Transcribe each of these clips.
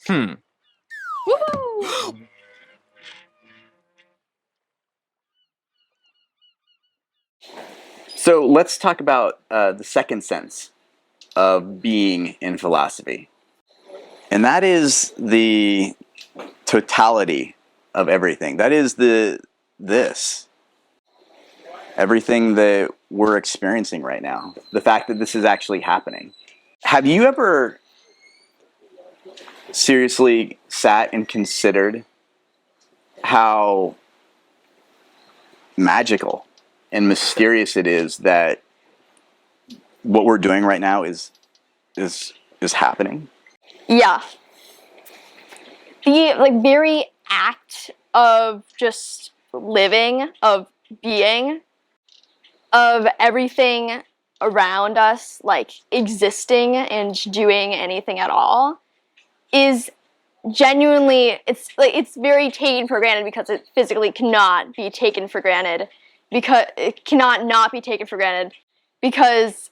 Hmm. Woohoo! So let's talk about the second sense of being in philosophy. And that is the totality of everything. That is this. Everything that we're experiencing right now. The fact that this is actually happening. Have you ever seriously sat and considered how magical and mysterious it is that what we're doing right now is happening? Yeah. The very act of just living, of being, of everything around us, existing and doing anything at all, is genuinely, it's very taken for granted because it physically cannot be taken for granted, because it cannot not be taken for granted, because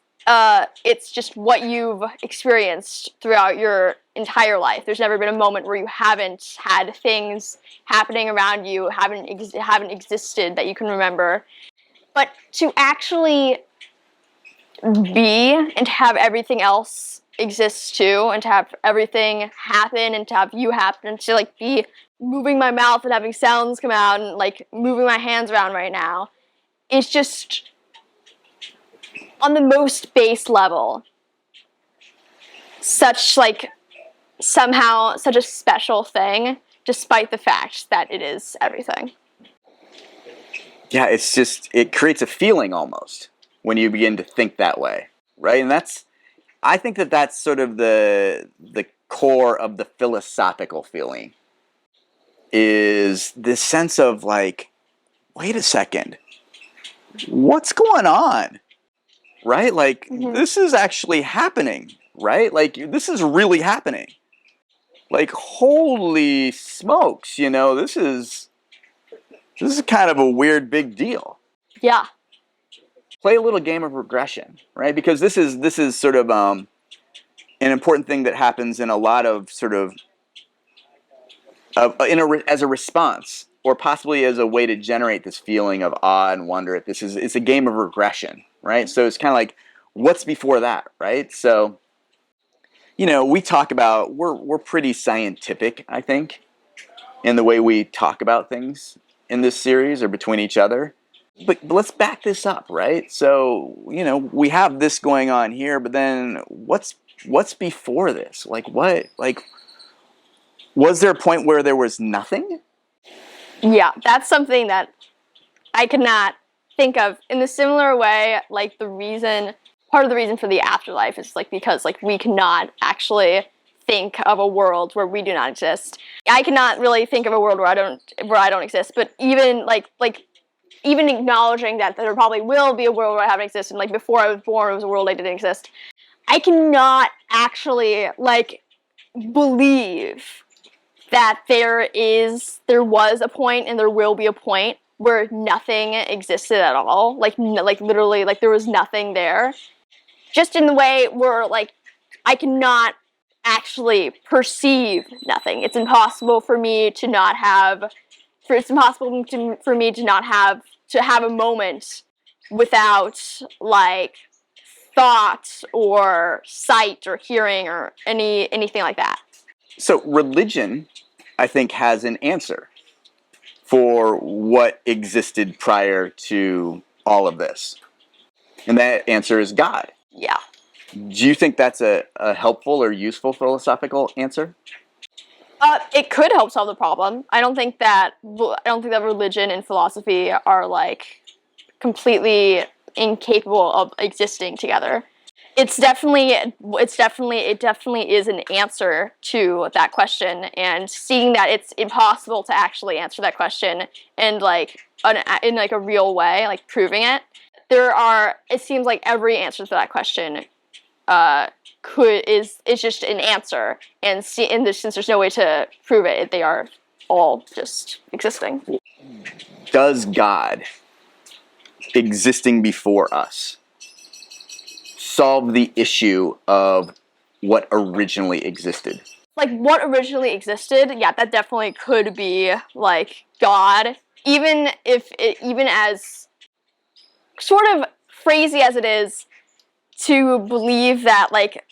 it's just what you've experienced throughout your entire life. There's never been a moment where you haven't had things happening around you, haven't existed that you can remember. But to actually be and to have everything else exist too, and to have everything happen, and to have you happen, and to be moving my mouth and having sounds come out, and moving my hands around right now, it's just on the most base level somehow such a special thing, despite the fact that it is everything. Yeah, it creates a feeling almost when you begin to think that way, right? And I think that's sort of the core of the philosophical feeling, is this sense of wait a second, what's going on, right? This is actually happening, right? This is really happening. Holy smokes, this is kind of a weird big deal. Yeah. Play a little game of regression, right? Because this is sort of an important thing that happens in a lot of sort of as a response, or possibly as a way to generate this feeling of awe and wonder. It's a game of regression, right? So it's kind of like, what's before that, right? So, we talk about, we're pretty scientific, I think, in the way we talk about things in this series or between each other. But let's back this up, right? So, we have this going on here, but then what's before this? Was there a point where there was nothing? Yeah, that's something that I could not think of. In the similar way, part of the reason for the afterlife is because we cannot actually think of a world where we do not exist. I cannot really think of a world where I don't exist, but even even acknowledging that there probably will be a world where I haven't existed, before I was born, it was a world I didn't exist, I cannot actually, believe that there was a point and there will be a point where nothing existed at all, literally, there was nothing there. Just in the way where, I cannot actually perceive nothing. It's impossible for me to not have, for me to not have, to have a moment without, thought or sight or hearing or anything like that. So religion, I think, has an answer for what existed prior to all of this. And that answer is God. Yeah. Do you think that's a helpful or useful philosophical answer? It could help solve the problem. I don't think that religion and philosophy are completely incapable of existing together. It definitely is an answer to that question, and seeing that it's impossible to actually answer that question and in a real way, proving it. It seems like every answer to that question is just an answer, and since there's no way to prove it, they are all just existing. Does God existing before us solve the issue of what originally existed? like what originally existed, yeah, that definitely could be like God. Even as sort of crazy as it is to believe that like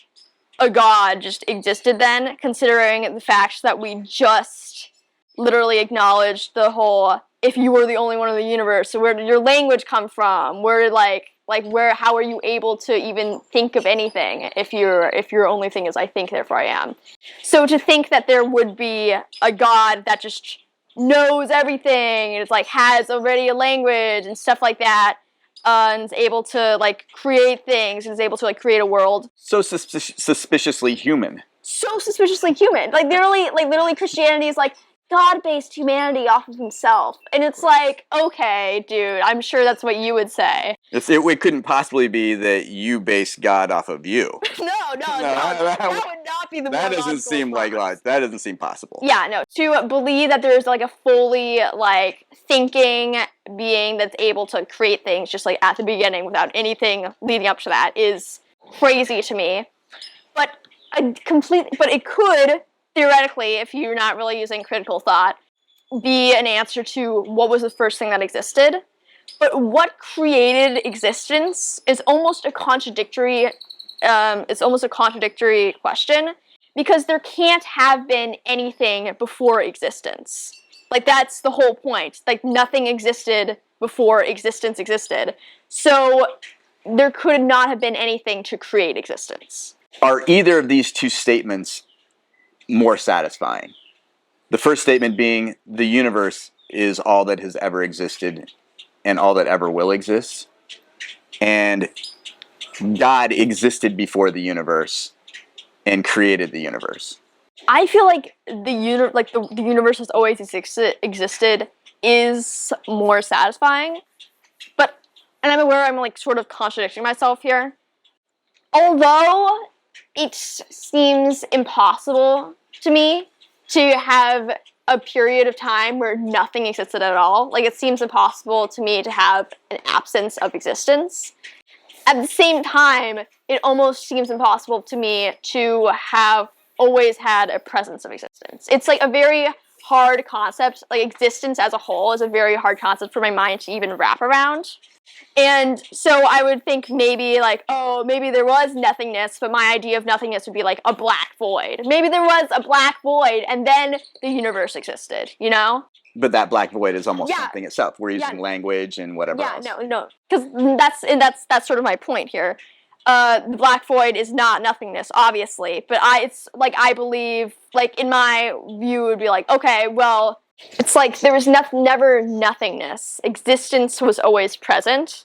a God just existed then, considering the fact that we just literally acknowledged the whole if you were the only one in the universe, so where did your language come from? How are you able to even think of anything if your only thing is I think, therefore I am? So to think that there would be a God that just knows everything and it's like has already a language and stuff like that, and is able to like create things and is able to like create a world. So suspiciously human. So suspiciously human. Like literally Christianity is like God based humanity off of himself. And it's like, okay, dude, I'm sure that's what you would say. It couldn't possibly be that you base God off of you. No, that would not be the that doesn't seem like that doesn't seem possible. Yeah, no. To believe that there's like a fully like thinking being that's able to create things just like at the beginning without anything leading up to that is crazy to me. But it could theoretically, if you're not really using critical thought, be an answer to what was the first thing that existed. But what created existence is almost a contradictory. It's almost a contradictory question because there can't have been anything before existence. Like that's the whole point. Like nothing existed before existence existed. So there could not have been anything to create existence. Are either of these two statements more satisfying? The first statement being the universe is all that has ever existed and all that ever will exist. And God existed before the universe and created the universe. I feel like the universe has always existed is more satisfying. And I'm aware I'm like sort of contradicting myself here. Although it seems impossible to me to have a period of time where nothing existed at all. Like it seems impossible to me to have an absence of existence. At the same time, it almost seems impossible to me to have always had a presence of existence. It's like a very hard concept. Like existence as a whole is a very hard concept for my mind to even wrap around. And so I would think maybe like, oh, maybe there was nothingness, but my idea of nothingness would be like a black void. Maybe there was a black void and then the universe existed, you know? But that black void is almost something itself. We're using language and whatever else. No. Because that's sort of my point here. The black void is not nothingness, obviously. But I believe, like, in my view, it would be like, okay, well, it's like there was never nothingness. Existence was always present.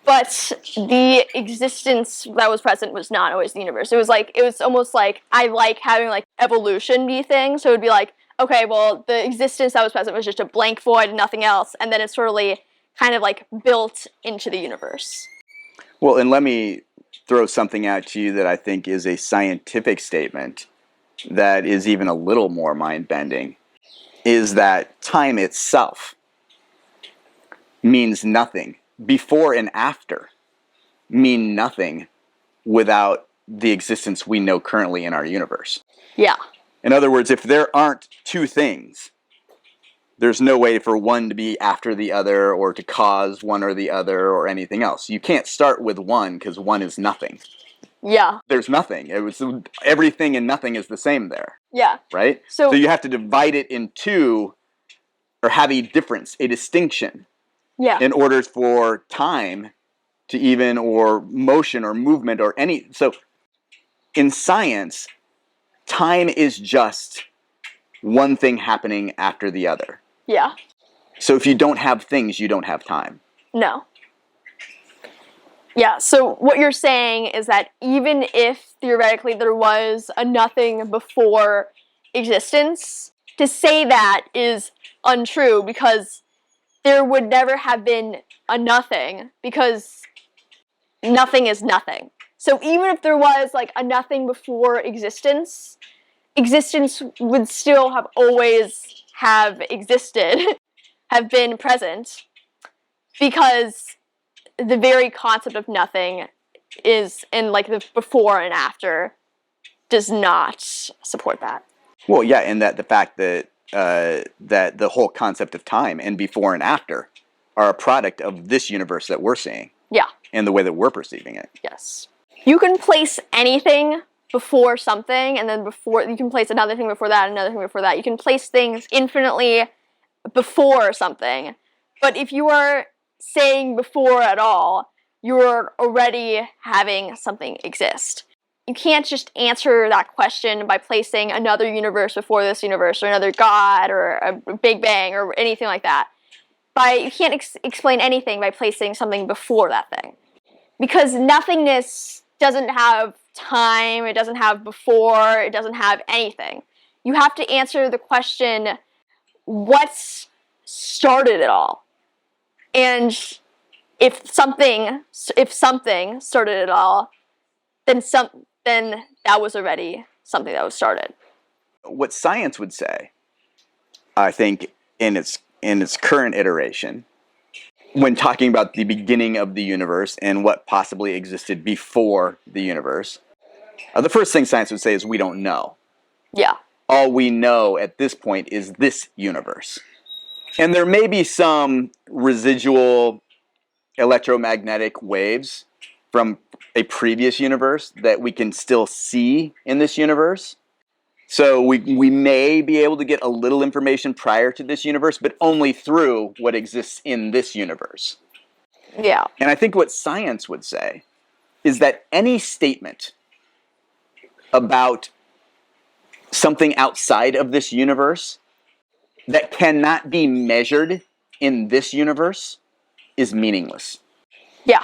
But the existence that was present was not always the universe. It was almost like I like having like evolution be things. So it would be like, okay, well, the existence that was present was just a blank void and nothing else, and then it's sort of kind of like built into the universe. Well, and let me throw something out to you that I think is a scientific statement that is even a little more mind-bending, is that time itself means nothing. Before and after mean nothing without the existence we know currently in our universe. Yeah. In other words, if there aren't two things, there's no way for one to be after the other or to cause one or the other or anything else. You can't start with one because one is nothing. Yeah. There's nothing. Everything and nothing is the same there. Yeah. Right? So you have to divide it in two or have a difference, a distinction. Yeah. In order for time to even, or motion or movement or any. So in science, time is just one thing happening after the other. Yeah. So if you don't have things, you don't have time. No. Yeah, so what you're saying is that even if theoretically there was a nothing before existence, to say that is untrue because there would never have been a nothing because nothing is nothing. So even if there was like a nothing before existence, existence would still have always have existed, have been present, because the very concept of nothing is in like the before and after does not support that. Well, yeah, and that the fact that that the whole concept of time and before and after are a product of this universe that we're seeing. Yeah. And the way that we're perceiving it. Yes. You can place anything before something, and then you can place another thing before that, another thing before that. You can place things infinitely before something. But if you are saying before at all, you're already having something exist. You can't just answer that question by placing another universe before this universe, or another God, or a Big Bang, or anything like that. You can't explain anything by placing something before that thing. Because nothingness doesn't have time, it doesn't have before, it doesn't have anything. You have to answer the question, what started it all? And if something started it all, then that was already something that was started. What science would say, I think, in its current iteration, when talking about the beginning of the universe and what possibly existed before the universe, the first thing science would say is we don't know. Yeah. All we know at this point is this universe. And there may be some residual electromagnetic waves from a previous universe that we can still see in this universe. So we may be able to get a little information prior to this universe, but only through what exists in this universe. Yeah. And I think what science would say is that any statement about something outside of this universe that cannot be measured in this universe is meaningless. Yeah.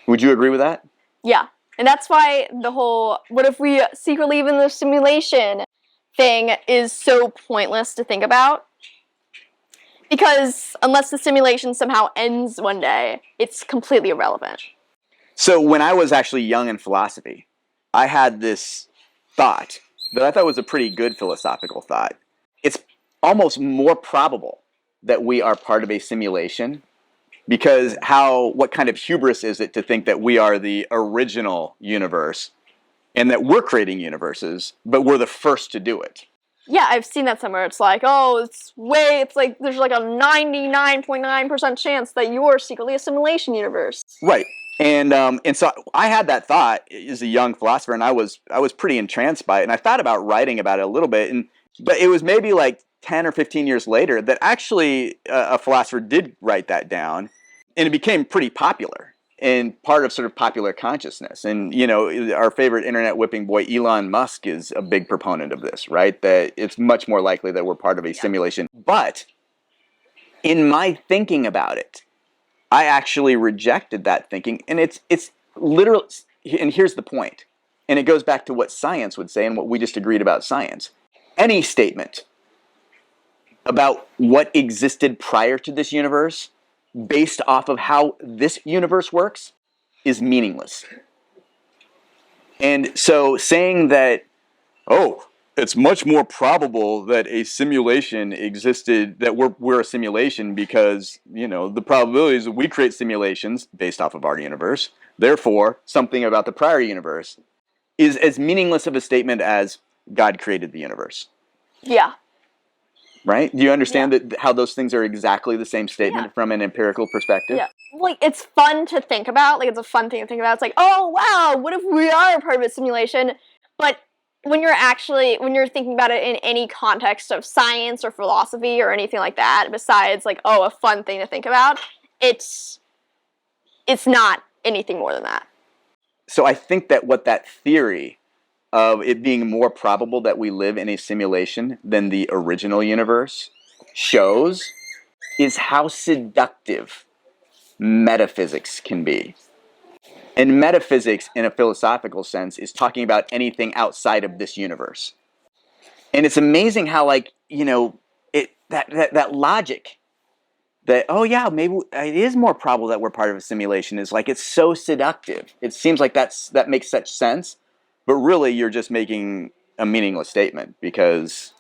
Would you agree with that? Yeah. And that's why the whole, what if we secretly live in the simulation thing is so pointless to think about. Because unless the simulation somehow ends one day, it's completely irrelevant. So when I was actually young in philosophy, I had this thought that I thought was a pretty good philosophical thought. It's almost more probable that we are part of a simulation, because what kind of hubris is it to think that we are the original universe and that we're creating universes, but we're the first to do it? Yeah, I've seen that somewhere. It's like, it's like there's like a 99.9% chance that you're secretly a simulation universe. Right. And so I had that thought as a young philosopher, and I was pretty entranced by it, and I thought about writing about it a little bit, but it was maybe like 10 or 15 years later that actually a philosopher did write that down, and it became pretty popular and part of sort of popular consciousness. And, our favorite internet whipping boy, Elon Musk, is a big proponent of this, right? That it's much more likely that we're part of a simulation. But in my thinking about it, I actually rejected that thinking. And it's literal. And here's the point. And it goes back to what science would say and what we just agreed about science. Any statement about what existed prior to this universe, based off of how this universe works, is meaningless. And so saying that, it's much more probable that a simulation existed, that we're a simulation because, the probability is that we create simulations based off of our universe, therefore something about the prior universe, is as meaningless of a statement as God created the universe. Yeah. Right? Do you understand that how those things are exactly the same statement from an empirical perspective? Yeah. Like, it's fun to think about. Like, it's a fun thing to think about. It's like, oh, wow, what if we are a part of a simulation? But when you're thinking about it in any context of science or philosophy or anything like that, besides, like, a fun thing to think about, it's not anything more than that. So I think that what that theory of it being more probable that we live in a simulation than the original universe shows is how seductive metaphysics can be. And metaphysics, in a philosophical sense, is talking about anything outside of this universe. And it's amazing how, that logic that, maybe it is more probable that we're part of a simulation, is like, it's so seductive. It seems like that makes such sense. But really, you're just making a meaningless statement, because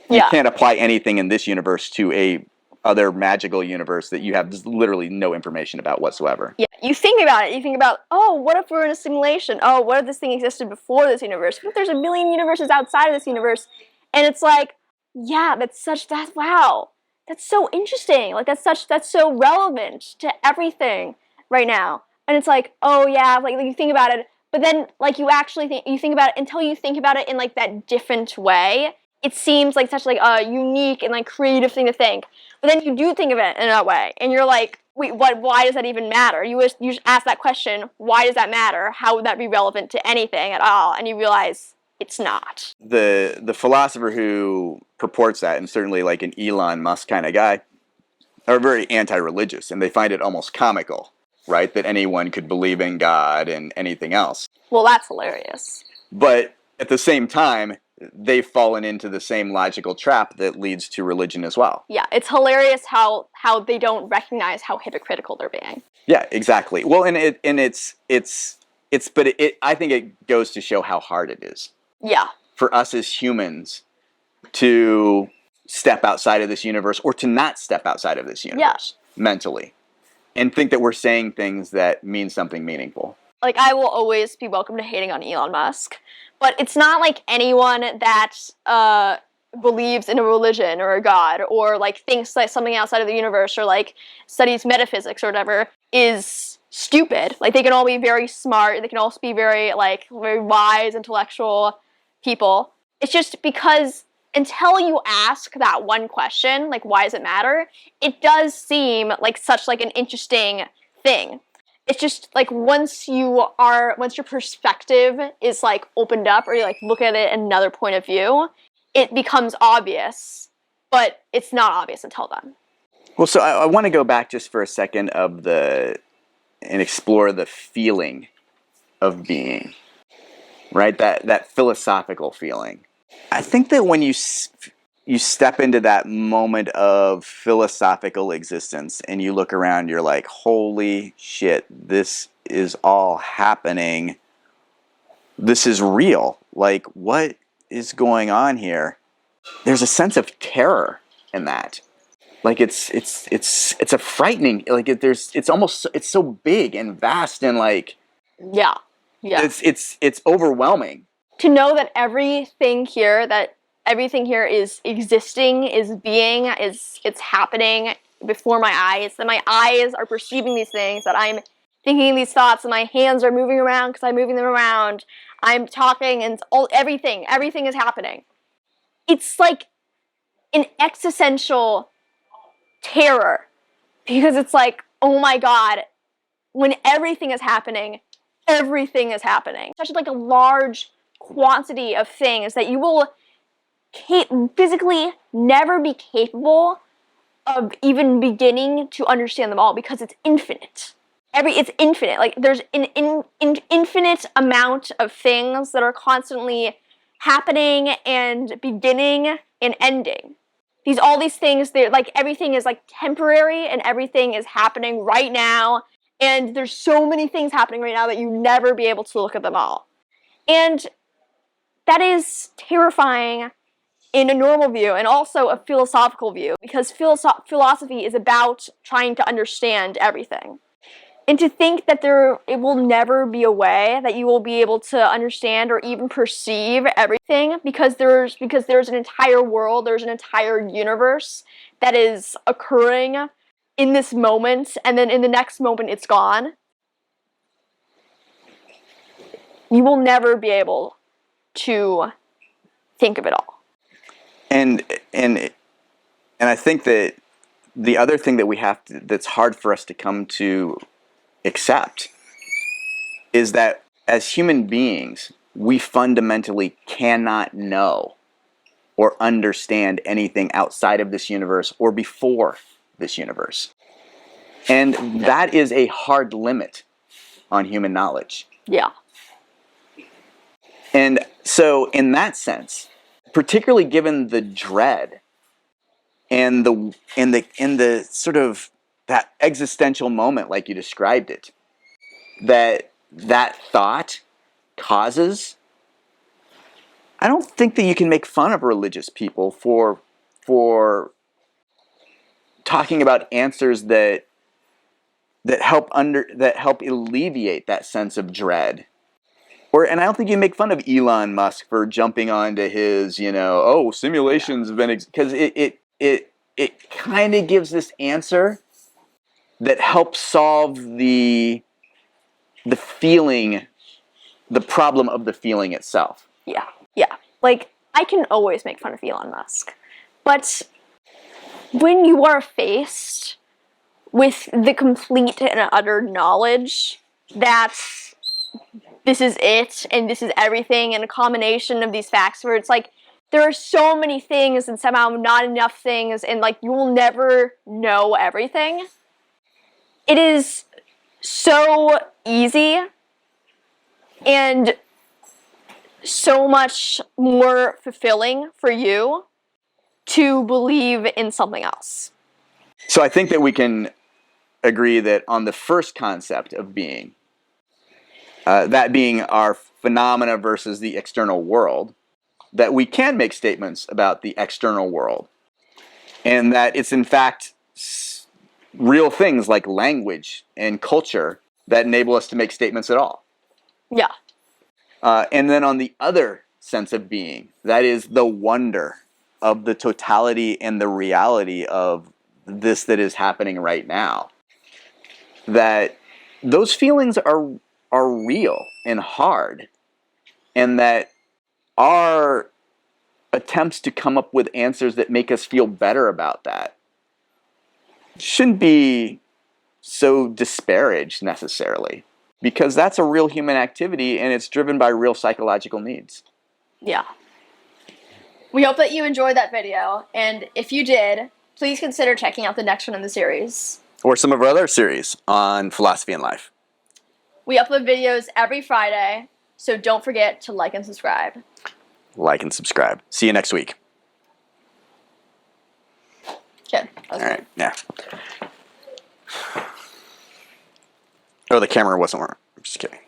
you can't apply anything in this universe to a other magical universe that you have just literally no information about whatsoever. Yeah, you think about it. You think about, oh, what if we're in a simulation? Oh, what if this thing existed before this universe? What if there's a million universes outside of this universe? And it's like, yeah, that's wow. That's so interesting. Like that's so relevant to everything right now. And it's like, oh yeah, like you think about it, but then like you think about it until you think about it in like that different way. It seems like such like a unique and like creative thing to think. But then you do think of it in that way, and you're like, wait, what? Why does that even matter? You just ask that question, why does that matter? How would that be relevant to anything at all? And you realize it's not. The philosopher who purports that, and certainly like an Elon Musk kind of guy, are very anti-religious, and they find it almost comical, right, that anyone could believe in God and anything else. Well, that's hilarious. But at the same time, they've fallen into the same logical trap that leads to religion as well. Yeah, it's hilarious how they don't recognize how hypocritical they're being. Yeah, exactly. Well, and it's but I think it goes to show how hard it is. Yeah. For us as humans to step outside of this universe, or to not step outside of this universe mentally, and think that we're saying things that mean something meaningful. Like, I will always be welcome to hating on Elon Musk, but it's not like anyone that believes in a religion or a god, or like thinks like something outside of the universe, or like studies metaphysics or whatever, is stupid. Like, they can all be very smart, they can also be very wise, intellectual people. It's just because until you ask that one question, like, why does it matter, it does seem like such like an interesting thing. It's just like once your perspective is like opened up, or you like look at it another point of view, it becomes obvious, but it's not obvious until then. Well, so I want to go back just for a second and explore the feeling of being, right? That philosophical feeling. I think that when you step into that moment of philosophical existence and you look around, you're like, holy shit, this is all happening. This is real. Like, what is going on here? There's a sense of terror in that. Like, it's a frightening, like, it's so big and vast, and like, yeah. It's overwhelming. To know that everything here is existing, is being, it's happening before my eyes, that my eyes are perceiving these things, that I'm thinking these thoughts, and my hands are moving around because I'm moving them around, I'm talking, and everything is happening. It's like an existential terror, because it's like, oh my god, when everything is happening. Such like a large quantity of things that you will physically never be capable of even beginning to understand them all, because it's infinite. It's infinite. Like, there's an infinite amount of things that are constantly happening and beginning and ending. All these things, they're like, everything is like temporary, and everything is happening right now. And there's so many things happening right now that you never be able to look at them all. And that is terrifying in a normal view, and also a philosophical view, because philosophy is about trying to understand everything. And to think that it will never be a way that you will be able to understand or even perceive everything, because there's an entire world, there's an entire universe that is occurring in this moment, and then in the next moment it's gone. You will never be able to think of it all. And I think that the other thing that that's hard for us to come to accept is that as human beings, we fundamentally cannot know or understand anything outside of this universe or before this universe. And that is a hard limit on human knowledge. Yeah. And so in that sense, particularly given the dread and the sort of that existential moment, like you described it, that thought causes, I don't think that you can make fun of religious people for talking about answers that help alleviate that sense of dread. And I don't think you make fun of Elon Musk for jumping onto his, simulations have been, because it kind of gives this answer that helps solve the feeling, the problem of the feeling itself. Yeah. Like, I can always make fun of Elon Musk, but when you are faced with the complete and utter knowledge that this is it and this is everything, and a combination of these facts where it's like there are so many things and somehow not enough things, and like you will never know everything, it is so easy and so much more fulfilling for you to believe in something else. So I think that we can agree that on the first concept of being, that being our phenomena versus the external world, that we can make statements about the external world, and that it's in fact real things like language and culture that enable us to make statements at all. Yeah. And then on the other sense of being, that is the wonder of the totality and the reality of this that is happening right now. That those feelings are real and hard, and that our attempts to come up with answers that make us feel better about that shouldn't be so disparaged necessarily, because that's a real human activity and it's driven by real psychological needs. Yeah. We hope that you enjoyed that video, and if you did, please consider checking out the next one in the series. Or some of our other series on philosophy and life. We upload videos every Friday, so don't forget to like and subscribe. Like and subscribe. See you next week. Okay. All right. Yeah. Oh, the camera wasn't working. I'm just kidding.